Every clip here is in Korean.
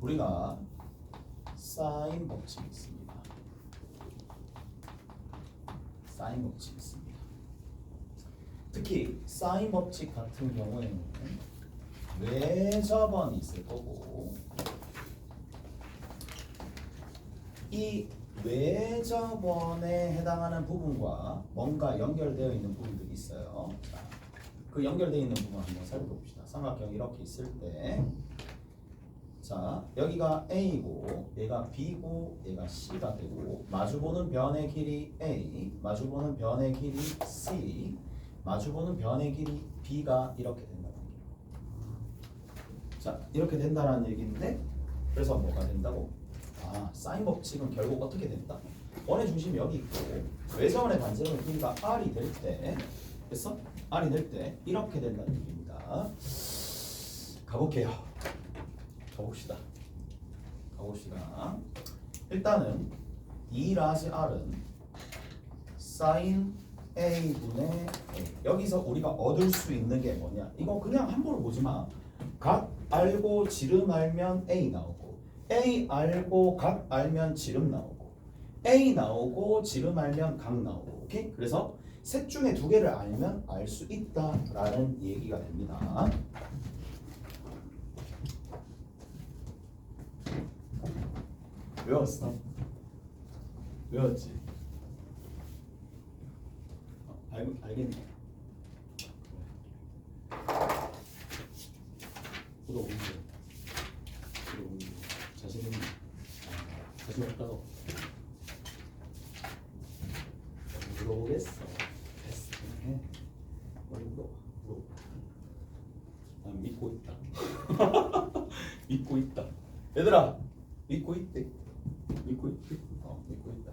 우리가 사인 법칙이 있습니다. 사인 법칙이 있습니다. 특히 사인 법칙 같은 경우에는 외접원이 있을 거고 이 외접원에 해당하는 부분과 뭔가 연결되어 있는 부분들이 있어요. 자, 그 연결되어 있는 부분 한번 살펴봅시다. 삼각형 이렇게 있을 때 자, 여기가 A고 얘가 B고 얘가 C가 되고 마주보는 변의 길이 A, 마주보는 변의 길이 C, 마주보는 변의 길이 B가 이렇게 된다는 얘기예요. 자, 이렇게 된다는 얘기인데 그래서 뭐가 된다고? 아, 사인 법칙은 결국 어떻게 된다? 원의 중심이 여기 있고 외접원의 반지름의 길이가 R이 될 때 됐어? R이 될 때 이렇게 된다는 얘기입니다. 가볼게요. 가봅시다. 일단은 이 라지 R은 sin A분의 A. 여기서 우리가 얻을 수 있는 게 뭐냐? 이거 그냥 함부로 보지 마. 각 알고 지름 알면 A 나오고 A 알고 각 알면 지름 나오고 A 나오고 지름 알면 각 나오고 오케이? 그래서 셋 중에 두 개를 알면 알 수 있다라는 얘기가 됩니다. 외웠어? 외웠지? 알겠네. 물어보는 자신 있는 자신 없다고 물어보겠어. 됐어. 물어봐. 난 믿고 있다. 믿고 있다. 얘들아 믿고 있대. 믿고 있대. 믿고 있다.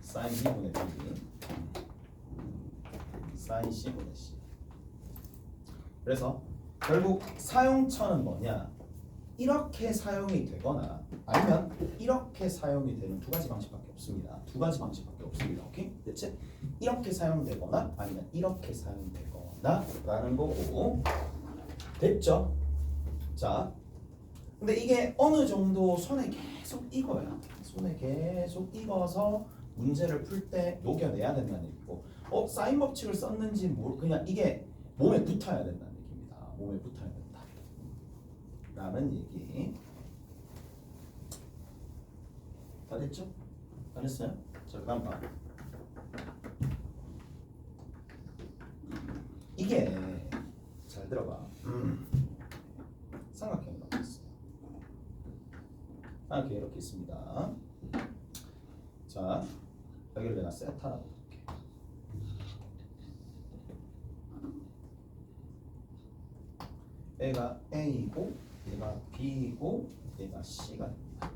사인 B분의 B, 사인 C분의 C. 그래서 결국 사용처는 뭐냐? 이렇게 사용이 되거나 아니면 이렇게 사용이 되는 두 가지 방식밖에 없습니다. 두 가지 방식밖에 없습니다. 오케이? 대체 이렇게 사용되거나 아니면 이렇게 사용되거나라는 거고 됐죠? 자, 근데 이게 어느 정도 손에 계속 익어야 손에 계속 익어서 문제를 풀 때 녹여내야 된다는 얘기고 사인 법칙을 썼는지 그냥 이게 몸에 붙어야 된다는 얘기입니다. 몸에 붙어야 된다 라는 얘기. 다 됐죠? 다 됐어요? 자, 그 다음 봐. 이게 잘 들어봐. 삼각형이 이렇게 있어요. 삼각형이 이렇게 있습니다. 자, 여기를 내가 세타라고 볼게. 얘가 A고 얘가 B고 얘가 C가 됩니다.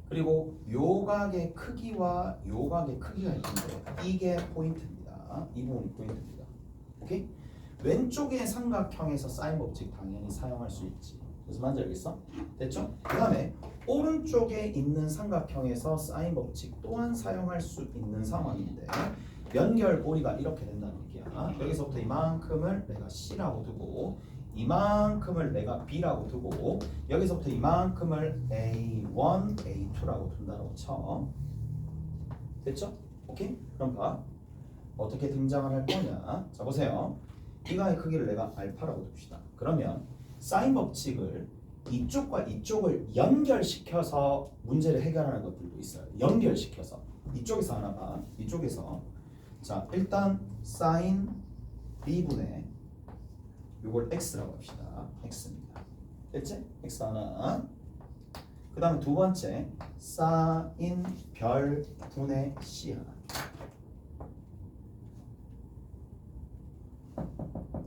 그리고 요각의 크기와 요각의 크기가 있는데 이게 포인트입니다. 이 부분이 포인트입니다. 오케이? 왼쪽의 삼각형에서 사인 법칙 당연히 사용할 수 있지. 무슨 말인지 알겠어? 됐죠? 그 다음에 오른쪽에 있는 삼각형에서 사인 법칙 또한 사용할 수 있는 상황인데 연결고리가 이렇게 된다는 얘기야. 여기서부터 이만큼을 내가 C라고 두고 이만큼을 내가 B라고 두고 여기서부터 이만큼을 A1, A2라고 둔다고 쳐. 됐죠? 오케이? 그럼 봐. 어떻게 등장을 할 거냐? 자, 보세요. 이가의 크기를 내가 알파라고 둡시다. 그러면 사인 법칙을 이쪽과 이쪽을 연결시켜서 문제를 해결하는 것들도 있어요. 연결시켜서 이쪽에서 하나 봐. 이쪽에서 자, 일단 사인 B분의 이걸 X라고 합시다. X입니다. 됐지? X 하나. 그 다음에 두 번째 사인 별 분의 C 하나.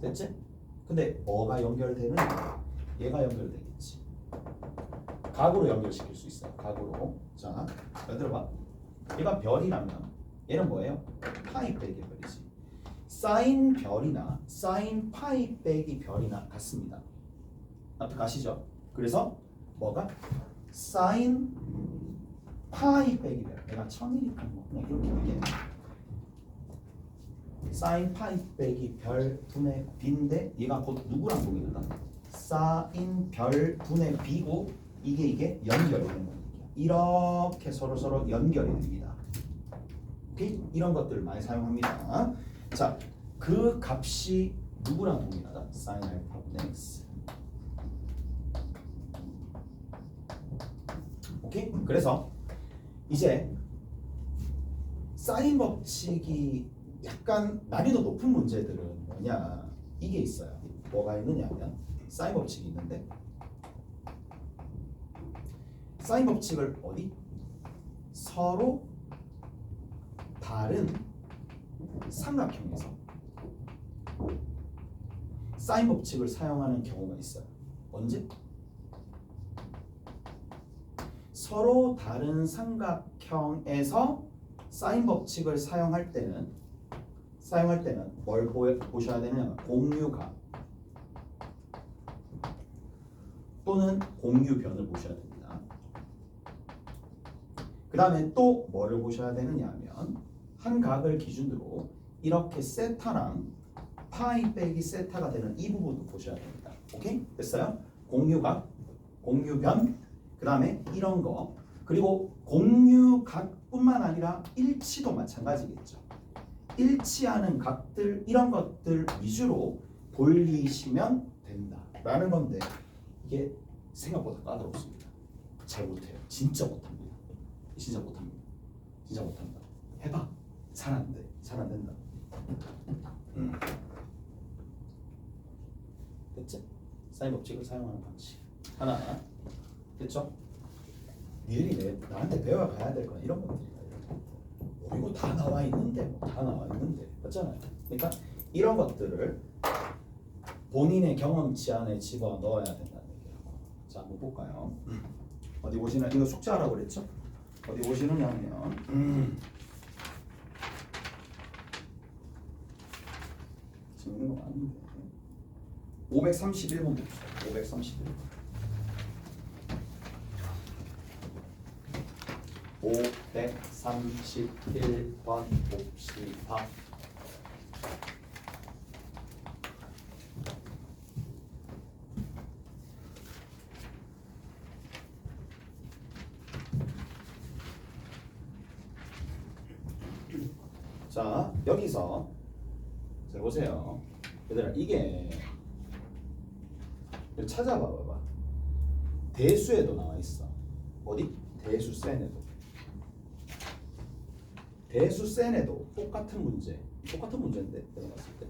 됐지? 근데 뭐가 연결되느냐? 얘가 연결되겠지. 각으로 연결시킬 수 있어요. 각으로. 자, 들어봐. 얘가 별이라면 얘는 뭐예요? 파이 빼기 별이지. 사인 별이나 사인 파이 빼기 별이나 같습니다. 앞에 가시죠? 그래서 뭐가? 사인 파이 빼기 별. 내가 1000이니까 뭐 그냥 이렇게 할게. 사인 파이 빼기 별 분의 B인데 얘가 곧 누구랑 동일하다? 사인 별 분의 b고 이게 연결이 되는 거예요. 이렇게 서로 연결이 됩니다. 오케이? 이런 것들을 많이 사용합니다. 자, 그 값이 누구랑 동일하다? sin 알파분의 x. 오케이? 그래서 이제 사인 법칙이 약간 난이도 높은 문제들은 뭐냐? 이게 있어요. 뭐가 있느냐면 사인 법칙이 있는데 사인 법칙을 어디? 서로 다른 삼각형에서 사인 법칙을 사용하는 경우가 있어요. 언제? 서로 다른 삼각형에서 사인 법칙을 사용할 때는 뭘 보셔야 되냐면 공유각 또는 공유변을 보셔야 됩니다. 그 다음에 또 뭐를 보셔야 되느냐 하면 한 각을 기준으로 이렇게 세타랑 파이 빼기 세타가 되는 이 부분도 보셔야 됩니다. 오케이? 됐어요? 공유각, 공유변, 그 다음에 이런 거, 그리고 공유각뿐만 아니라 일치도 마찬가지겠죠. 일치하는 각들, 이런 것들 위주로 돌리시면 된다라는 건데 이게 생각보다 까다롭습니다. 잘 못해요. 진짜 못합니다. 진짜 못합니다. 진짜 못합니다. 해봐. 잘 안 돼. 잘 안 된다. 됐지? 사인 법칙을 사용하는 방식 하나 됐죠? 니들이 나한테 배워가야 될 거야. 이런 것들이야. 이거 다 나와 있는데 다 나와 있는데 맞잖아요. 그러니까 이런 것들을 본인의 경험치 안에 집어넣어야 된다는 얘기라고. 자, 한번 볼까요? 어디 보시나? 이거 숙제하라고 그랬죠? 어디 보시느냐 하면 지금 이거 아닌데 531번 봅시다. 531번 531번 봅시다. 자, 여기서 자 보세요. 얘들아, 이게 찾아봐 봐봐. 대수에도 나와 있어. 어디? 대수센에도. 대수센에도 똑같은 문제인데 내가 봤을 때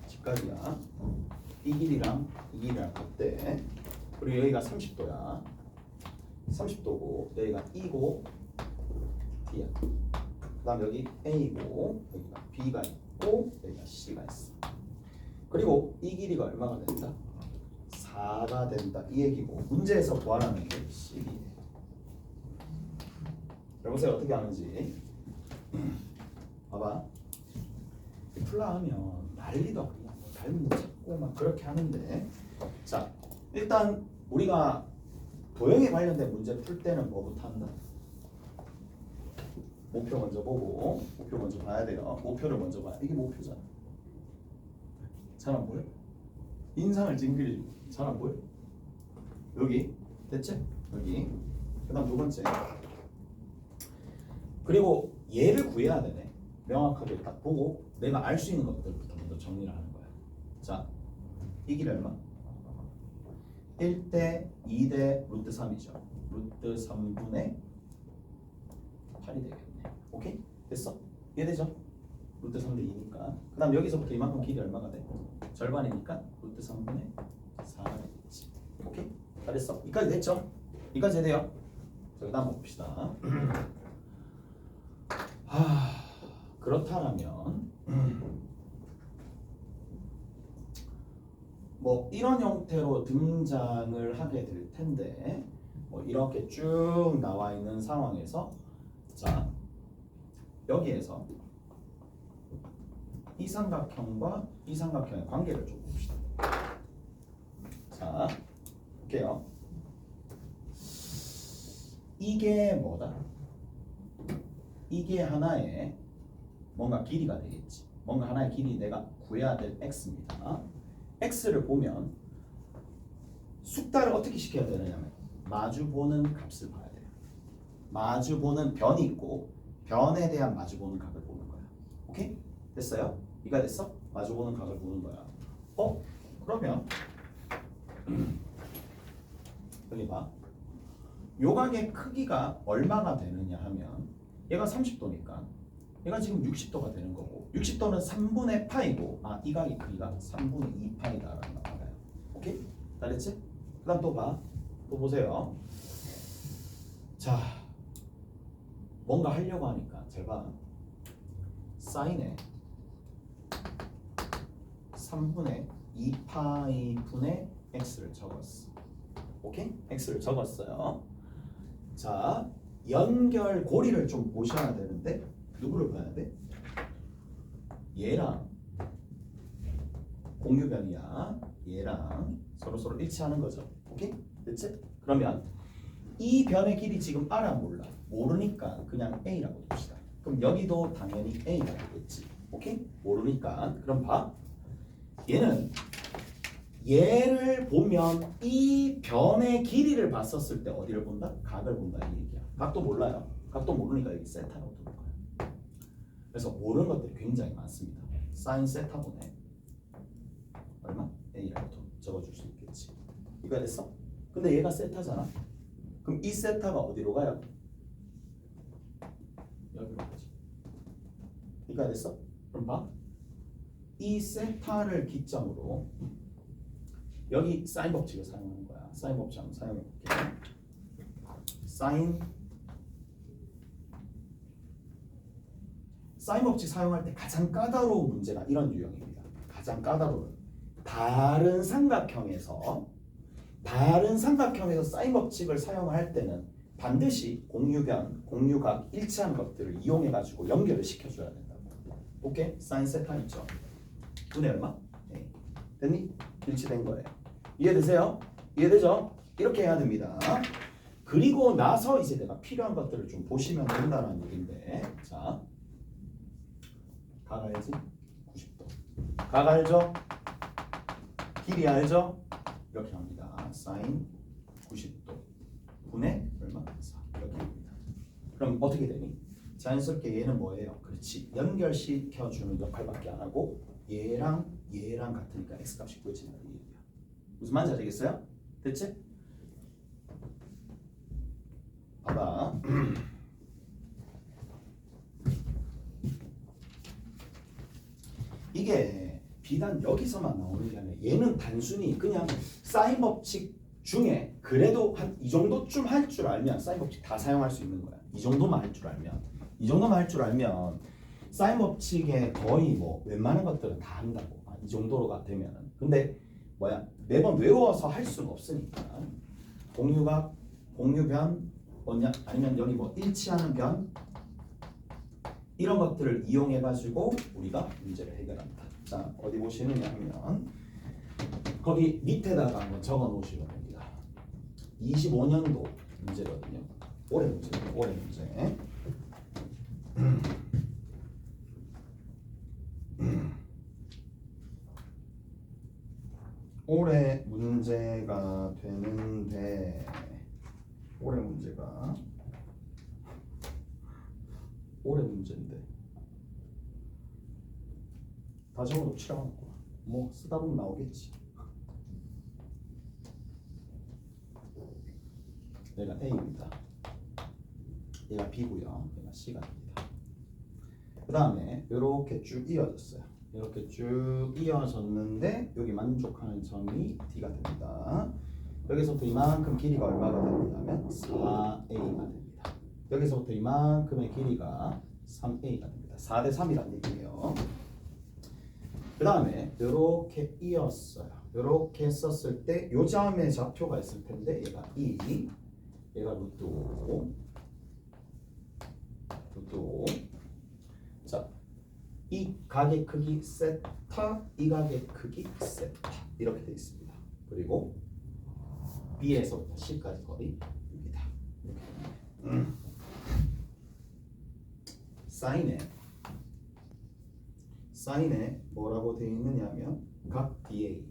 집값이야. 이 길이랑 이 길이랑 같대. 그리고 여기가 30도야. 30도고 여기가 E고 D야. 그 다음 여기 A고 여기가 B가 있고 여기가 C가 있어. 그리고 이 길이가 얼마가 된다? 4가 된다. 이 얘기고 문제에서 구하라는 게 12. 여보세요, 어떻게 하는지 봐봐. 풀라 하면 난리도 그냥 닮은 찾고 막 그렇게 하는데, 자 일단 우리가 도형에 관련된 문제 풀 때는 뭐부터 한다? 목표 먼저 보고, 목표 먼저 봐야 돼요. 목표를 먼저 봐야. 이게 목표잖아. 잘 안 보여? 인상을 찡그리고 잘 안 보여? 여기 됐지? 여기. 그다음 두 번째. 그리고 얘를 구해야 되네. 명확하게 딱 보고 내가 알 수 있는 것들부터 먼저 정리를 하는 거야. 자, 이 길이 얼마? 1대 2대 루트 3이죠. 루트 3분의 8이 되겠네. 오케이? 됐어? 이해되죠? 루트 3대 2니까. 그 다음 여기서부터 이만큼 길이 얼마가 돼? 절반이니까 루트 3분의 4가 되겠지. 오케이? 잘했어. 이까지 됐죠? 이까지 돼요? 자, 그 다음 봅시다. 그렇다면 뭐 이런 형태로 등장을 하게 될 텐데, 뭐 이렇게 쭉 나와 있는 상황에서 자 여기에서 이 삼각형과 이 삼각형의 관계를 좀 봅시다. 자 볼게요. 이게 뭐다? 이게 하나의 뭔가 길이가 되겠지. 뭔가 하나의 길이 내가 구해야 될 x입니다. x를 보면 숙달을 어떻게 시켜야 되느냐면 마주보는 값을 봐야 돼요. 마주보는 변이 있고 변에 대한 마주보는 각을 보는 거야. 오케이? 됐어요? 이해가 됐어? 마주보는 각을 보는 거야. 그러면 여기 봐. 요각의 크기가 얼마가 되느냐 하면 얘가 30도니까 얘가 지금 60도가 되는 거고 60도는 3분의 파이고 이 각의 크기가 3분의 2 파이다라는 거 알아요. 오케이? 알겠지? 그 다음 또 봐. 또 보세요. 자, 뭔가 하려고 하니까 잘 봐. 사인에 3분의 2 파이 분의 x를 적었어. 오케이? x를 적었어요. 자, 연결고리를 좀 보셔야 되는데 누구를 봐야 돼? 얘랑 공유변이야. 얘랑 서로 일치하는 거죠. 오케이? 됐지? 그러면 이 변의 길이 지금 알아 몰라? 모르니까 그냥 A라고 둡시다. 그럼 여기도 당연히 A가 되겠지. 오케이? 모르니까. 그럼 봐. 얘는 얘를 보면 이 변의 길이를 봤었을 때 어디를 본다? 각을 본다 이 얘기야. 각도 몰라요. 각도 모르니까 여기 세타라고 두는 거야. 그래서 모르는 것들이 굉장히 많습니다. 사인 세타분의 얼마? A라고 적어줄 수 있겠지. 이거 됐어? 근데 얘가 세타잖아. 그럼 이 세타가 어디로 가요? 여기로 가지. 이거 됐어? 그럼 봐. 이 세타를 기점으로 여기 사인 법칙을 사용하는 거야. 사인 법칙 한번 사용해 볼게요. 사인 법칙 사용할 때 가장 까다로운 문제가 이런 유형입니다. 가장 까다로운 다른 삼각형에서 사인 법칙을 사용할 때는 반드시 공유변, 공유각, 일치한 것들을 이용해 가지고 연결을 시켜줘야 된다고. 오케이? 사인 세타 있죠? 분의 얼마? 네. 됐니? 일치된 거예요. 이해되세요? 이해되죠? 이렇게 해야 됩니다. 그리고 나서 이제 내가 필요한 것들을 좀 보시면 된다는 얘기인데, 자, 각 알지? 90도. 각 알죠? 길이 알죠? 이렇게 합니다. 사인 90도 분의 얼마? 4. 이렇게 합니다. 그럼 어떻게 되니? 자연스럽게 얘는 뭐예요? 그렇지. 연결시켜주는 역할밖에 안 하고 얘랑 같으니까 x값이 구해진다 이 얘기야. 무슨 말인지 알겠어요? 됐지? 봐봐. 이게 비단 여기서만 나오는 게 아니라 얘는 단순히 그냥 사인 법칙 중에 그래도 한 이 정도쯤 할 줄 알면 사인 법칙 다 사용할 수 있는 거야. 이 정도만 할 줄 알면 사인 법칙에 거의 뭐 웬만한 것들은 다 한다고. 이 정도가 되면은. 근데 매번 외워서 할 수는 없으니까 공유각, 공유변 뭐냐 아니면 여기 뭐 일치하는 변 이런 것들을 이용해 가지고 우리가 문제를 해결합니다. 자, 어디 보시느냐 하면 거기 밑에다가 한번 적어 놓으시면 됩니다. 25년도 문제거든요. 올해 문제. 올해 문제가 되는데 올해 문제인데 다 적어놓지라고 뭐 쓰다 보면 나오겠지. 얘가 A입니다. 얘가 B고요. 얘가 C가 됩니다. 그 다음에 이렇게 쭉 이어졌어요. 이렇게 쭉 이어졌는데 여기 만족하는 점이 D가 됩니다. 여기서부터 이만큼 길이가 얼마가 되냐면 4A가 됩니다. 여기서부터 이만큼의 길이가 3A가 됩니다. 4대 3이라는 얘기예요. 그 다음에 이렇게 이었어요. 이렇게 썼을 때 요점의 좌표가 있을 텐데 얘가 2, 얘가 루트 5, 자, 이 각의 크기 세타, 이 각의 크기 세타 이렇게 되어 있습니다. 그리고 B에서부터 C까지 거리 6이다. 사인에 뭐라고 되어 있느냐면 각 DA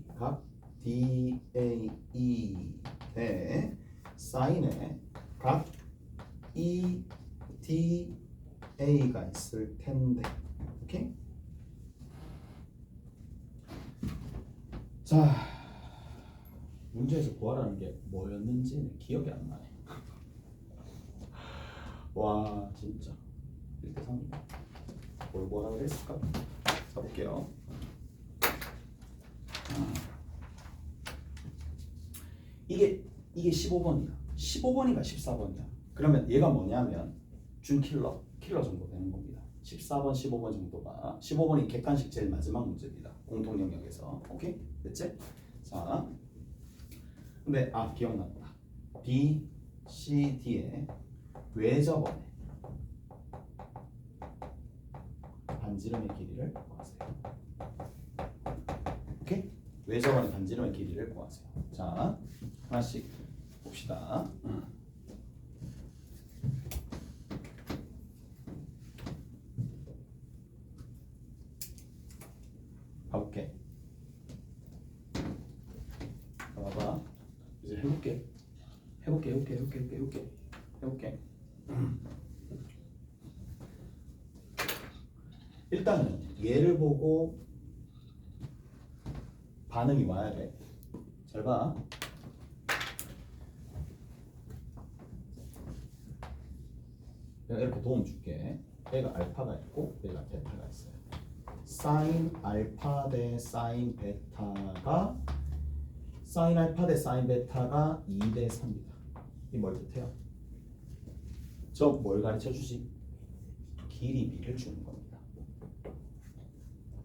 대 사인에 각 EDA가 있을 텐데. 오케이? 자, 문제에서 구하라는 게 뭐였는지 기억이 안 나네. 와, 진짜 1대 3이다. 뭘 구하라고 했을까? 가볼게요. 이게 15번이야. 15번인가 14번이야. 그러면 얘가 뭐냐면 킬러 정도 되는 겁니다. 14번, 15번 정도가 15번이 객관식 제일 마지막 문제입니다. 공통 영역에서. 오케이? 됐지? 자, 근데 기억났다. B, C, D의 외접원의 반지름의 길이를 구하세요. 오케이? 외접원의 반지름의 길이를 구하세요. 자, 하나씩 봅시다. 가볼게. 봐봐. 이제 해볼게. 일단은 얘를 보고 반응이 와야 돼. 잘 봐. 내가 이렇게 도움 줄게. 얘가 알파가 있고 얘가 베타가 있어요. 사인 알파 대 사인 베타가 사인 알파 대 사인 베타가 2대 3이다. 이 뭘 뜻해요? 저 뭘 가르쳐 주지? 길이비를 주는 겁니다.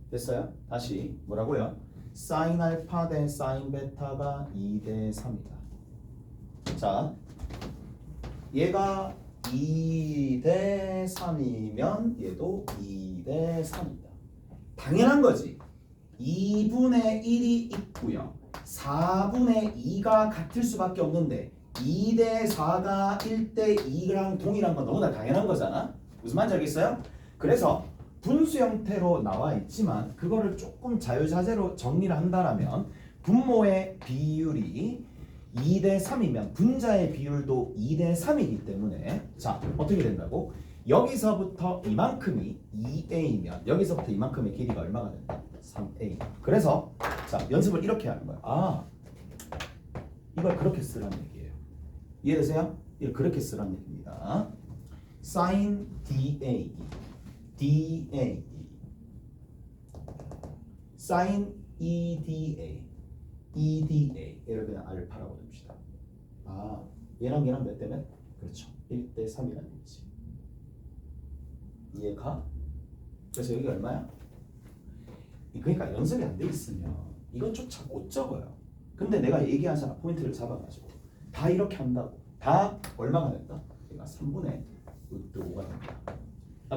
됐어요? 다시 뭐라고요? 사인 알파 대 사인 베타가 2대 3이다. 자, 얘가 2대 3이면 얘도 2대 3이다. 당연한 거지. 2분의 1이 있고요. 4분의 2가 같을 수밖에 없는데 2대 4가 1대 2랑 동일한 건 너무나 당연한 거잖아. 무슨 말인지 알겠어요? 그래서 분수 형태로 나와 있지만 그거를 조금 자유자재로 정리를 한다라면 분모의 비율이 2대 3이면 분자의 비율도 2대 3이기 때문에 자, 어떻게 된다고? 여기서부터 이만큼이 2a면 여기서부터 이만큼의 길이가 얼마가 된다? 3a. 그래서 자, 연습을 이렇게 하는 거야. 이걸 그렇게 쓰라는 얘기예요. 이해되세요? 이걸 그렇게 쓰라는 얘기입니다. sin dA sin EDA 얘를 그냥 알파라고 둡시다. 얘랑 얘랑 몇 대면? 그렇죠. 1대 3이라는 얘기지. 이해가? 그래서 여기 얼마야? 그러니까 연습이 안 돼 있으면 이것조차 못 적어요. 근데 내가 얘기하잖아. 포인트를 잡아가지고 다 이렇게 한다고 다 얼마가 된다? 그러니까 3분의 루트 5가 됩니다.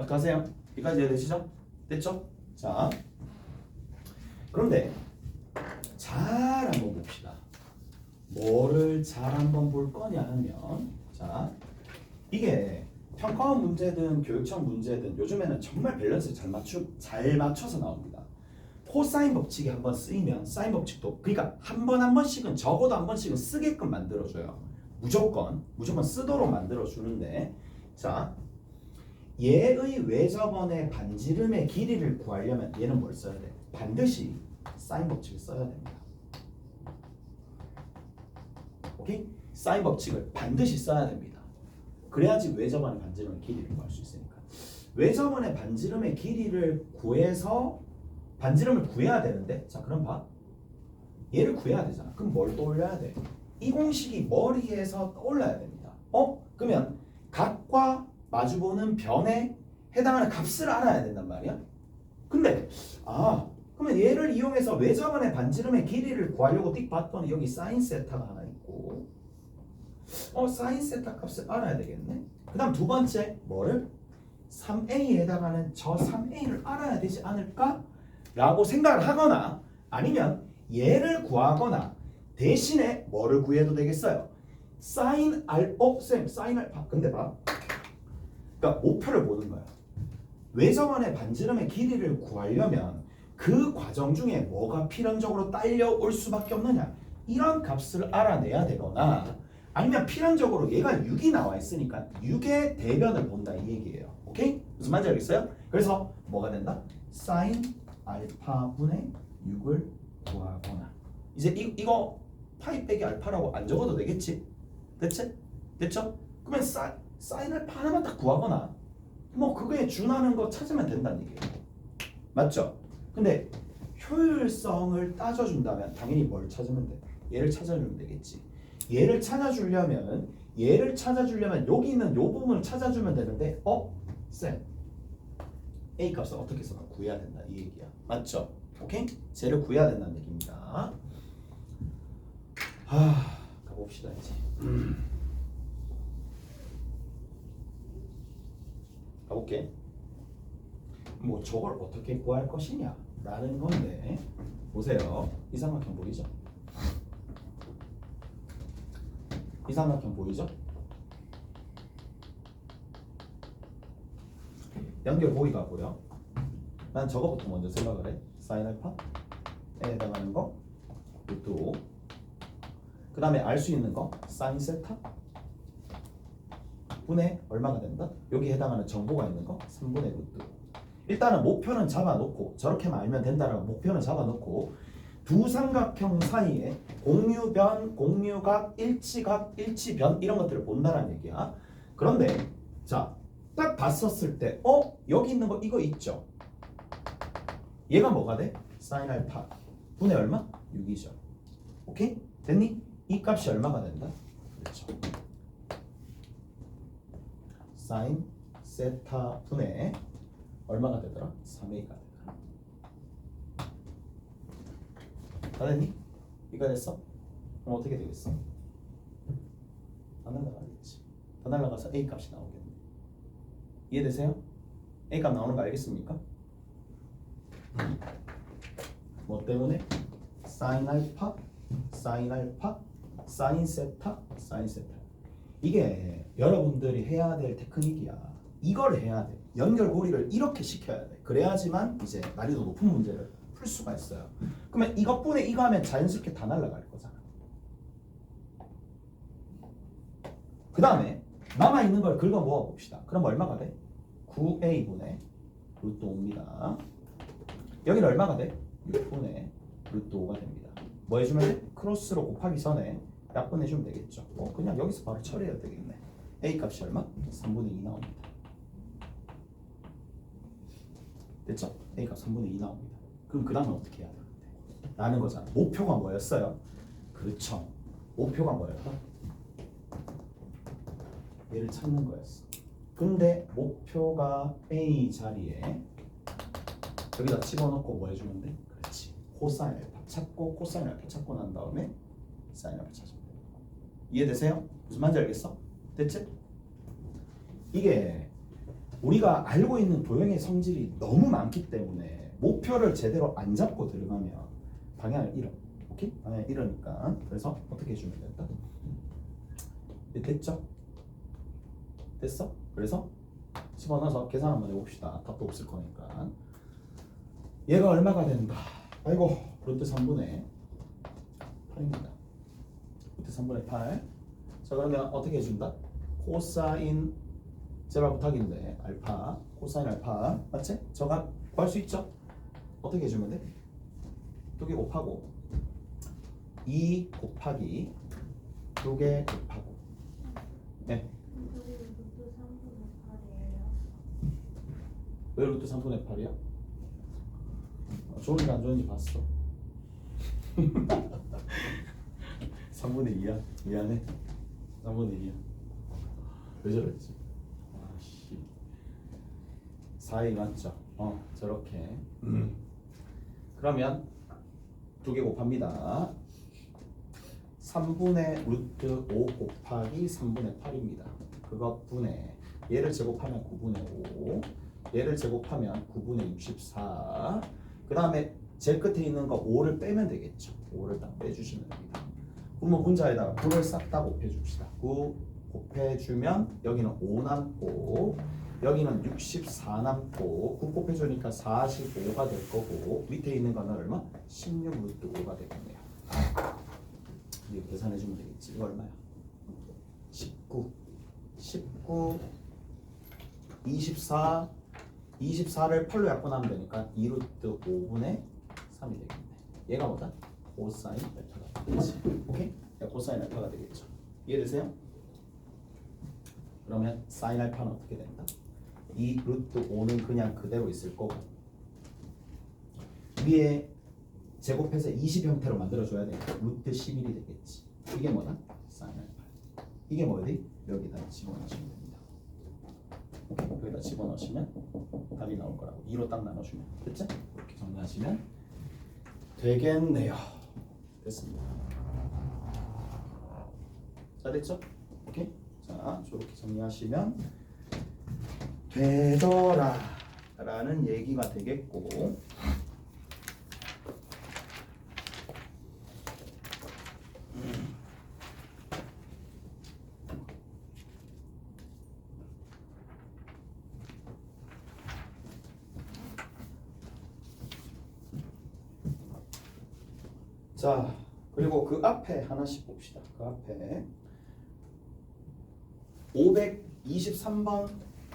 가세요. 여기까지 이해되시죠? 됐죠? 자, 그런데 잘 한번 봅시다. 뭐를 잘 한번 볼 거냐 하면 자, 이게 평가원 문제든 교육청 문제든 요즘에는 정말 밸런스 잘 맞춰서 나옵니다. 코사인 법칙이 한번 쓰이면 사인 법칙도 그러니까 한 번씩은 적어도 한 번씩은 쓰게끔 만들어줘요. 무조건 쓰도록 만들어주는데 자, 얘의 외접원의 반지름의 길이를 구하려면 얘는 뭘 써야 돼? 반드시 사인 법칙을 써야 됩니다. 오케이? 사인 법칙을 반드시 써야 됩니다. 그래야지 외접원의 반지름의 길이를 구할 수 있으니까. 외접원의 반지름의 길이를 구해서 반지름을 구해야 되는데 자, 그럼 봐. 얘를 구해야 되잖아. 그럼 뭘 떠올려야 돼? 이 공식이 머리에서 떠올라야 됩니다. 그러면 각과 마주보는 변에 해당하는 값을 알아야 된단 말이야. 근데 그러면 얘를 이용해서 외접원의 반지름의 길이를 구하려고 띡 봤더니 여기 사인 세타가 하나 있고 사인 세타 값을 알아야 되겠네. 그 다음 두 번째 뭐를? 3a에 해당하는 저 3a를 알아야 되지 않을까? 라고 생각을 하거나 아니면 얘를 구하거나 대신에 뭐를 구해도 되겠어요? 사인 알파. 근데 봐. 그러니까 목표를 보는 거야. 외접원의 반지름의 길이를 구하려면 그 과정 중에 뭐가 필연적으로 딸려올 수밖에 없느냐 이런 값을 알아내야 되거나 아니면 필연적으로 얘가 6이 나와 있으니까 6의 대변을 본다 이 얘기예요. 오케이? 무슨 말인지 알겠어요? 그래서 뭐가 된다? 사인 알파분의 6을 구하거나 이제 이거 파이 빼기 알파라고 안 적어도 되겠지? 됐지? 됐죠? 그러면 사인 알파 하나만 딱 구하거나 뭐 그거에 준하는 거 찾으면 된다는 얘기예요. 맞죠? 근데 효율성을 따져준다면 당연히 뭘 찾으면 돼? 얘를 찾아주면 되겠지. 얘를 찾아주려면 여기 있는 요 부분을 찾아주면 되는데 쌤 A 값을 어떻게 해서 구해야 된다 이 얘기야. 맞죠? 오케이? 쟤를 구해야 된다는 얘기입니다. 가봅시다 이제. 가볼게. 뭐 저걸 어떻게 구할 것이냐 라는 건데 보세요. 이 삼각형 보이죠? 이 삼각형 보이죠? 연결 보기가 보여. 난 저거부터 먼저 생각을 해. 사인 알파에 해당하는 거 루트 5. 그 다음에 알 수 있는 거 사인 세타 분의 얼마가 된다? 여기 해당하는 정보가 있는 거 3분의 루트 5. 일단은 목표는 잡아놓고 저렇게만 알면 된다라고 목표는 잡아놓고 두 삼각형 사이에 공유변, 공유각, 일치각, 일치변 이런 것들을 본다라는 얘기야. 그런데 자, 딱 봤었을 때 여기 있는 거 이거 있죠? 얘가 뭐가 돼? 사인 알파 분의 얼마? 6이죠. 오케이? 됐니? 이 값이 얼마가 된다? 그렇죠. 사인 세타 분의 얼마가 되더라? 3a가 되더라. 다 됐니? 이거 됐어? 그럼 어떻게 되겠어? 다 날라가겠지. 다 날라가서 a 값이 나오겠네. 이해되세요? a 값 나오는 거 알겠습니까? 뭐 때문에? 사인 알파, 사인 알파, 사인 세타, 사인 세타. 이게 여러분들이 해야 될 테크닉이야. 이걸 해야 돼. 연결고리를 이렇게 시켜야 돼. 그래야지만 이제 난이도 높은 문제를 풀 수가 있어요. 그러면 이것분에 이거 하면 자연스럽게 다 날아갈 거잖아. 그 다음에 남아있는 걸 긁어 모아 봅시다. 그럼 얼마가 돼? 9a분의 루트 5입니다. 여기는 얼마가 돼? 6분의 루트 5가 됩니다. 뭐 해주면 돼? 크로스로 곱하기 전에 약분해주면 되겠죠. 그냥 여기서 바로 처리해도 되겠네. a 값이 얼마? 3분의 2 나옵니다. 됐죠? a 값 3분의 2 나옵니다. 그럼 그 다음에 어떻게 해야 돼? 라는 거잖아. 목표가 뭐였어요? 그렇죠. 목표가 뭐였다? 얘를 찾는 거였어. 근데 목표가 a 자리에 여기다 집어넣고 뭐 해주면 돼? 그렇지. 코사인 알파 찾고 코사인 알파 찾고 난 다음에 사인 알파 찾으면 돼. 이해되세요? 무슨 말인지 알겠어? 됐지? 이게 우리가 알고 있는 도형의 성질이 너무 많기 때문에 목표를 제대로 안 잡고 들어가면 방향을 잃어. 오케이? 방향을 잃으니까 그래서 어떻게 해주면 된다? 됐죠? 됐어? 그래서 집어넣어서 계산 한번 해봅시다. 답도 없을 거니까. 얘가 얼마가 된다? 아이고 루트 3분의 8입니다. 루트 3분의 8. 자 그러면 어떻게 해준다? 코사인 제발 부탁인데 알파 코사인 알파 맞지? 저가 구할 수 있죠? 어떻게 해주면 돼? 2개 곱하고 2 곱하기 2개 곱하고 네. 왜 루트 3분의 8이야? 좋은지 안 좋은지 봤어. 3분의 2야? 미안해. 3분의 2야. 왜 저랬지? 아씨 4이 맞죠? 저렇게 그러면 2개 곱합니다. 3분의 루트 5 곱하기 3분의 8입니다. 그것 분의 얘를 제곱하면 9분의 5 얘를 제곱하면 9분의 64 그 다음에 제일 끝에 있는 거 5를 빼면 되겠죠. 5를 딱 빼주시면 됩니다. 그러면 분자에다가 9를 싹 다 곱해줍시다. 9 곱해주면 여기는 5 남고 여기는 64 남고 9 곱해주니까 45가 될 거고 밑에 있는 거는 얼마? 16 루트 5가 되겠네요. 이거 계산해주면 되겠지. 이거 얼마야? 19 24 24를 8로 약분하면 되니까 2 루트 5분의 3이 되겠네. 얘가 뭐다? 코사인 알파가 되겠지. 오케이? 코사인 알파가 되겠죠. 이해되세요? 그러면 사인 알파는 어떻게 된다? 이 루트 5는 그냥 그대로 있을 거고 위에 제곱해서 20 형태로 만들어줘야 되니까 루트 11이 되겠지. 이게 뭐다? 사인 알파. 이게 뭐지? 여기다 집어넣으시면 됩니다. 오케이? 여기다 집어넣으시면 답이 나올 거라고. 2로 딱 나눠주면 됐죠? 이렇게 정리하시면 되겠네요. 됐습니다. 자, 됐죠? 오케이? 자, 저렇게 정리하시면 되더라 라는 얘기가 되겠고 자, 그리고 그 앞에 하나씩 봅시다. 그 앞에 523번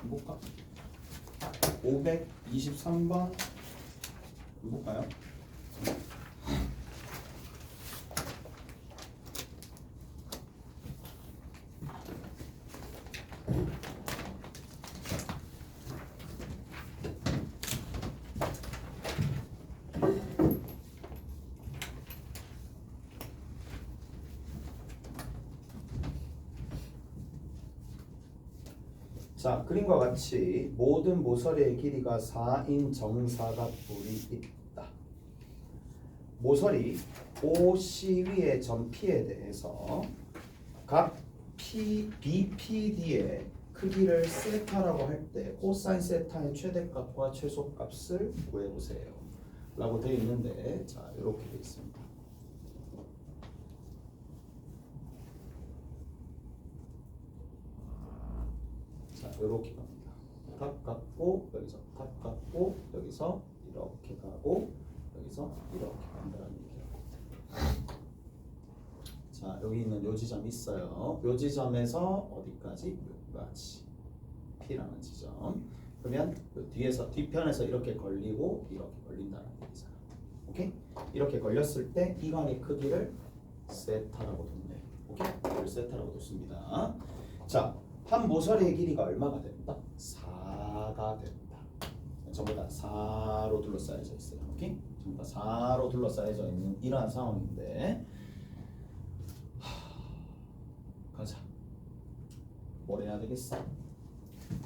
볼까? 523번 볼까요? 자, 그림과 같이 모든 모서리의 길이가 4인 정사각뿔이 있다. 모서리 OC위의 점 P에 대해서 각 BPD의 크기를 세타라고 할 때 코사인 세타의 최대값과 최소값을 구해보세요 라고 되어 있는데, 자, 이렇게 되어 있습니다. 자, 이렇게 갑니다. 탑 갖고 여기서 탑 갖고 여기서 이렇게 가고 여기서 이렇게 간다는 얘기라고. 자, 여기 있는 요 지점 있어요. 요 지점에서 어디까지? 여기까지 P라는 지점. 그러면 그 뒤편에서 이렇게 걸리고 이렇게 걸린다는 얘기잖아. 오케이? 이렇게 걸렸을 때 이 각의 크기를 세타라고 뒀네. 오케이? 이걸 세타라고 뒀습니다. 자, 한 모서리의 길이가 얼마가 된다? 4가 된다. 전부 다 4로 둘러싸여져 있어요. 오케이? 전부 다 4로 둘러싸여져 있는 이러한 상황인데, 가자. 뭘 해야 되겠어?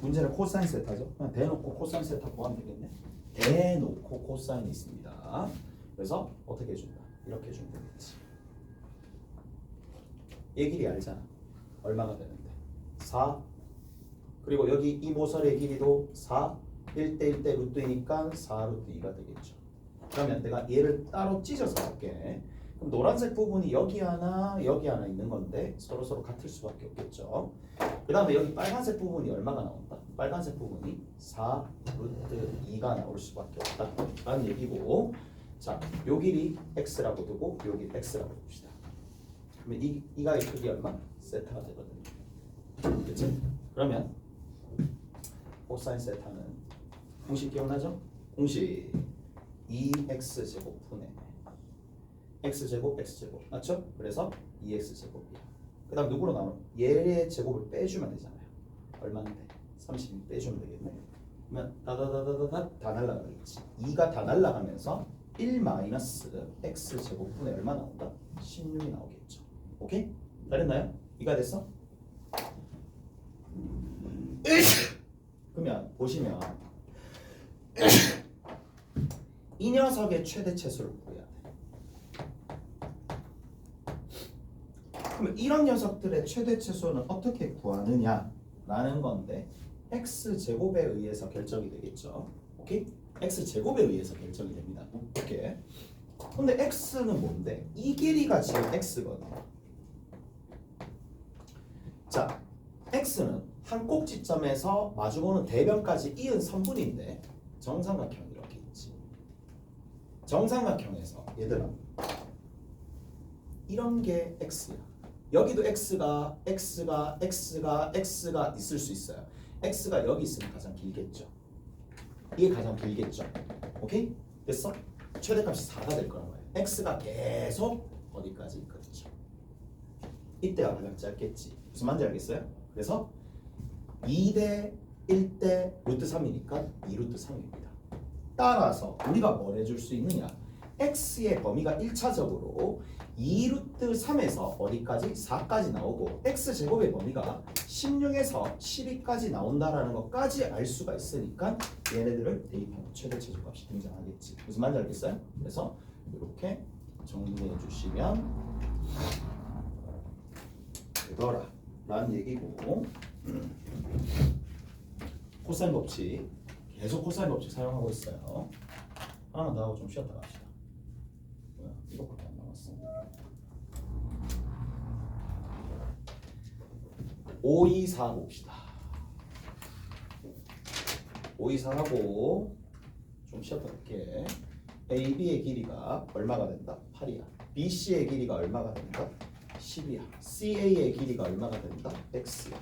문제는 코사인 세타죠. 그냥 대놓고 코사인 세타 구하면 되겠네. 대놓고 코사인이 있습니다. 그래서 어떻게 해준다? 이렇게 해주면 되겠지. 얘 길이 알잖아. 얼마가 되는데? 4. 그리고 여기 이 모서리의 길이도 4. 1대 1대 루트이니까 4 루트 2가 되겠죠. 그러면 내가 얘를 따로 찢어서 할게. 그럼 노란색 부분이 여기 하나 있는 건데 서로 같을 수밖에 없겠죠. 그 다음에 여기 빨간색 부분이 얼마가 나온다? 빨간색 부분이 4 루트 2가 나올 수밖에 없다 라는 얘기고, 자, 요 길이 x라고 두고 요 길이 x라고 봅시다. 그러면 이 가의 크기 얼마? 세타가 되거든요. 그치? 그러면 코사인 세타는 공식 기억나죠? 공식 2x제곱분의 x제곱 x제곱 맞죠? 그래서 2x제곱이야. 그 다음 누구로 나오는? 얘의 제곱을 빼주면 되잖아요. 얼마인데? 30 빼주면 되겠네. 그러면 다 날라가겠지. 2가 다 날라가면서 1 마이너스 x제곱분의 얼마 나온다? 16이 나오겠죠. 오케이? 잘했나요? 이가 됐어? 그러면 보시면 이 녀석의 최대 최소를 구해야 돼. 그러면 이런 녀석들의 최대 최소는 어떻게 구하느냐라는 건데 x제곱에 의해서 결정이 되겠죠. 오케이? x제곱에 의해서 결정이 됩니다. 오케이. 근데 x는 뭔데? 이 길이가 지금 x거든. 자, x는 한 꼭지점에서 마주보는 대변까지 이은 선분인데 정삼각형이 이렇게 있지. 정삼각형에서 얘들아 이런 게 x야. 여기도 x가 있을 수 있어요. x가 여기 있으면 가장 길겠죠. 이게 가장 길겠죠. 오케이? 됐어? 최대값이 4가 될 거란 말이야. x가 계속 어디까지? 그렇죠. 이때가 가장 짧겠지. 무슨 말인지 알겠어요? 그래서 2대 1대 루트 3이니까 2루트 3입니다. 따라서 우리가 뭘 해줄 수 있느냐? x의 범위가 1차적으로 2루트 3에서 어디까지? 4까지 나오고 x제곱의 범위가 16에서 12까지 나온다라는 것까지 알 수가 있으니까 얘네들을 대입하면 최대 최소값이 등장하겠지. 무슨 말인지 알겠어요? 그래서 이렇게 정리해 주시면 되더라 라는 얘기고 코사인 법칙 계속 코사인 법칙 사용하고 있어요. 하나만 더 하고 좀 쉬었다 갑시다. 뭐야 이것밖에 안 남았어. 5, 2, 4 봅시다. 5, 2, 4하고 좀 쉬었다 갈게. AB의 길이가 얼마가 된다? 8이야. BC의 길이가 얼마가 된다? 10이야. CA의 길이가 얼마가 된다? X야.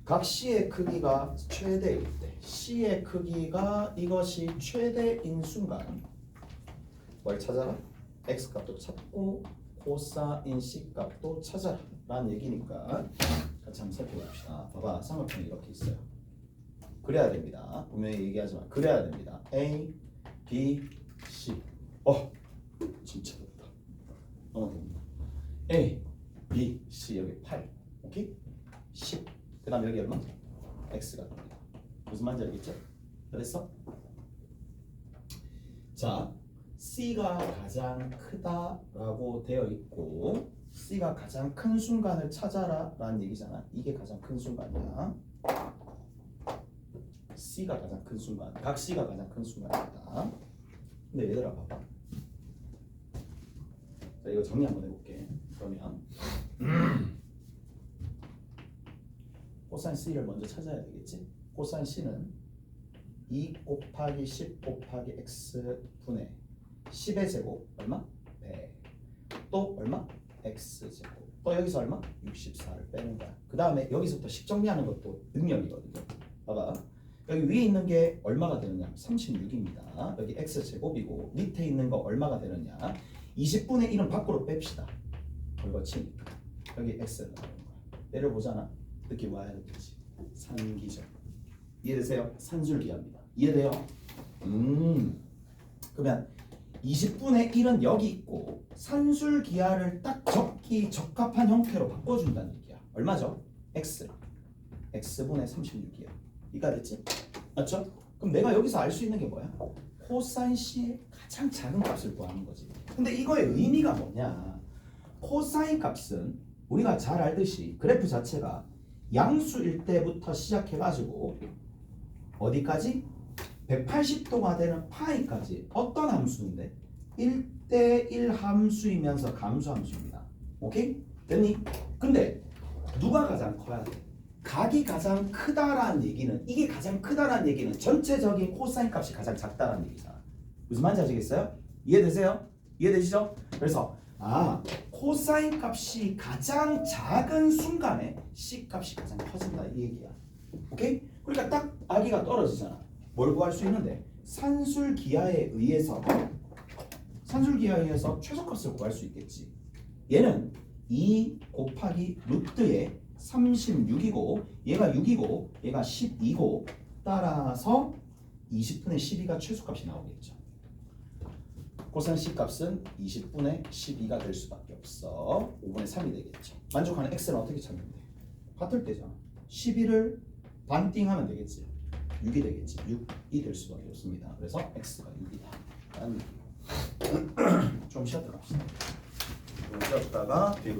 각 C의 크기가 최대일 때 C의 크기가 이것이 최대인 순간 뭘 찾아라? X 값도 찾고 코사인 C 값도 찾아라 라는 얘기니까 같이 한번 살펴봅시다. 봐봐 삼각형이 이렇게 있어요. 그래야 됩니다. 분명히 얘기하지만 그래야 됩니다. A, B, C 진짜 어렵다. 됩니다. A, B, C 여기 8 오케이? 10 그 다음 여기 얼마? X가 됩니다. 무슨 말인지 알겠죠? 그랬어? 자 C가 가장 크다라고 되어 있고 C가 가장 큰 순간을 찾아라 라는 얘기잖아. 이게 가장 큰 순간이야. C가 가장 큰 순간 각 C가 가장 큰 순간입니다. 근데 얘들아 봐봐. 자 이거 정리 한번 해볼게. 그러면 코사인 C를 먼저 찾아야 되겠지. 코사인 C는 2 곱하기 10 곱하기 x 분의 10의 제곱 얼마? 100. 또 얼마? x 제곱. 또 여기서 얼마? 64를 빼는 거야. 그 다음에 여기서부터 식 정리하는 것도 능력이거든요. 봐봐. 여기 위에 있는 게 얼마가 되느냐? 36입니다. 여기 x 제곱이고 밑에 있는 거 얼마가 되느냐? 20분의 1은 밖으로 뺍시다. 걸거치니까. 여기 x는 나오는 거야. 내려보잖아. 느낌 와야 되지. 산기죠. 이해되세요? 산술기합니다. 이해돼요? 그러면 20분의 1은 여기 있고 산술기하를 딱 적기 적합한 형태로 바꿔준다는 얘기야. 얼마죠? x. x분의 36이야. 이가 됐지? 맞죠? 그럼 내가 여기서 알 수 있는 게 뭐야? 코사인 C의 가장 작은 값을 구하는 거지. 근데 이거의 의미가 뭐냐? 코사인 값은 우리가 잘 알듯이 그래프 자체가 양수일 때부터 시작해가지고 어디까지? 180도가 되는 파이까지 어떤 함수인데? 1대1 함수이면서 감수 함수입니다. 오케이? 됐니? 근데 누가 가장 커야 돼? 각이 가장 크다라는 얘기는 이게 가장 크다라는 얘기는 전체적인 코사인 값이 가장 작다라는 얘기잖아. 무슨 말인지 아시겠어요? 이해되세요? 이해되시죠? 그래서 코사인 값이 가장 작은 순간에 C 값이 가장 커진다 이 얘기야. 오케이? 그러니까 딱 아기가 떨어지잖아. 뭘 구할 수 있는데? 산술기하에 의해서 최소값을 구할 수 있겠지. 얘는 2 곱하기 루트의 36이고 얘가 6이고 얘가 12고 따라서 20분의 12가 최소값이 나오겠죠. 코사인 C 값은 20분의 12가 될 수밖에 없어. 5분의 3이 되겠죠. 만족하는 x는 어떻게 찾는 돼? 같을 때잖아. 12를 반띵하면 되겠지. 6이 되겠지. 6이 될 수밖에 없습니다. 그래서 x가 6이다. 라는 얘기예요. 좀 쉬었다 갑시다. 좀 쉬었다가 뒤로